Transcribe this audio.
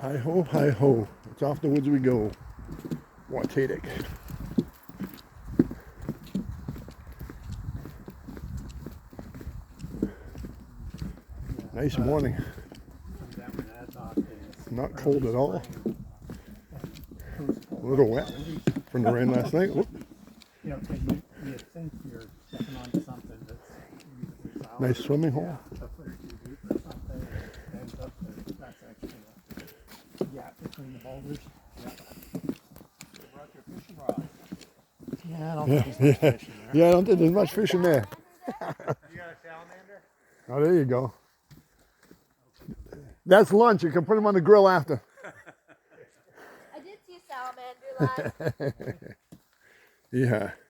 Hi ho, hi ho. It's off the woods we go. Watatic. Nice morning. Not cold at all. A little wet from the rain last night. Whoop. You know, because you think you're stepping onto something that's Nice swimming hole. a foot or two deep or something, and it ends up that's actually a gap between the boulders. Yeah. Brought your fishing rod. Yeah, I don't think there's much fish in there. Yeah, I don't think there's much fish in there. You got a salamander? Oh, there you go. That's lunch. You can put them on the grill after. I did see a salamander last. Yeah.